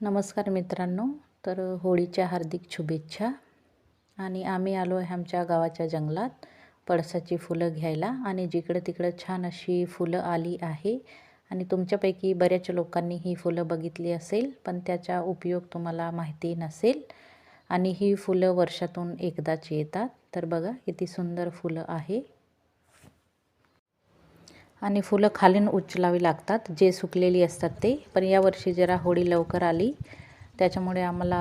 नमस्कार मित्रांनो, तर होळीच्या हार्दिक शुभेच्छा। आणि आम्ही आलो आहे आमच्या गावाच्या जंगलात पळसाची फुलं घ्यायला आणि जिकडे तिकडे छान अशी फुलं आली आहे आणि तुमच्यापैकी बऱ्याच लोकांनी ही फुलं बघितली असेल पण त्याचा उपयोग तुम्हाला माहिती नसेल आणि ही फुलं वर्षातून एकदाच येतात। तर बघा किती सुंदर फुलं आहे आणि फुलं खालीन उचलावी लागतात, जे सुकलेली असतात ते। पण यावर्षी जरा होळी लवकर आली त्याच्यामुळे आम्हाला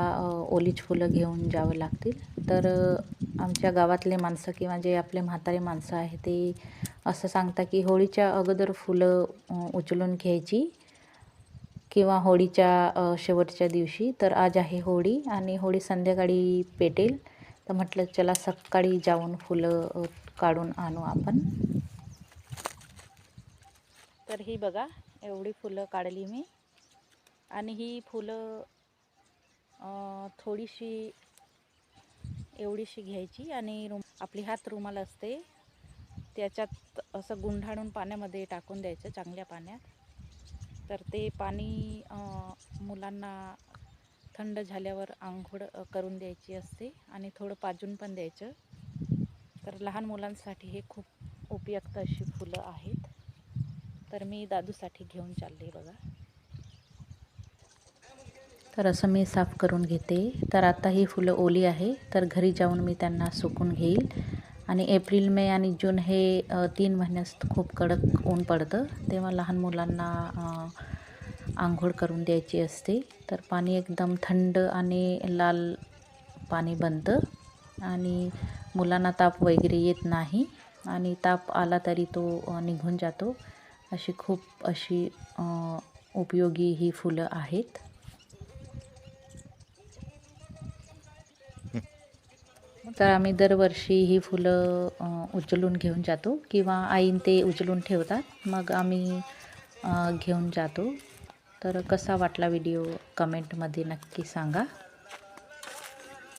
ओलीच फुलं घेऊन जावं लागतील। तर आमच्या गावातले माणसं किंवा जे आपले म्हातारे माणसं आहे ते असं सांगतात की होळीच्या अगोदर फुलं उचलून घ्यायची किंवा होळीच्या शेवटच्या दिवशी। तर आज आहे होळी आणि होळी संध्याकाळी पेटेल, तर म्हटलं चला सकाळी जाऊन फुलं काढून आणू आपण। तर ही बघा एवढी फुलं काढली मी आणि ही फुलं थोडीशी एवढीशी घ्यायची आणि आपली हात रुमाल असते त्याच्यात असं गुंडाळून पाण्यामध्ये टाकून द्यायचं, चांगल्या पाण्यात। तर ते पाणी मुलांना थंड झाल्यावर आंघोळ करून द्यायची असते आणि थोडं पाजून पण द्यायचं। तर लहान मुलांसाठी हे खूप उपयुक्त अशी फुलं आहेत। तर मी दादूसाठी घेऊन चालले बघा। तर असं मी साफ करून घेते। तर आता ही फुलं ओली आहे तर घरी जाऊन मी त्यांना सुकून घेईल। आणि एप्रिल मे आणि जून हे 3 महिन्यात खूप कडक ऊन पडतं, तेव्हा लहान मुलांना आंघोळ करून द्यायची असते। तर पाणी एकदम थंड आणि लाल पाणी बनतं आणि मुलांना ताप वगैरे येत नाही आणि ताप आला तरी तो निघून जातो। अशी खूप अशी उपयोगी ही फुलं आहेत। तर आम्ही दरवर्षी ही फुलं उचलून घेऊन जातो किंवा आईन ते उचलून ठेवतात, मग आम्ही घेऊन जातो। तर कसा वाटला व्हिडिओ कमेंटमध्ये नक्की सांगा।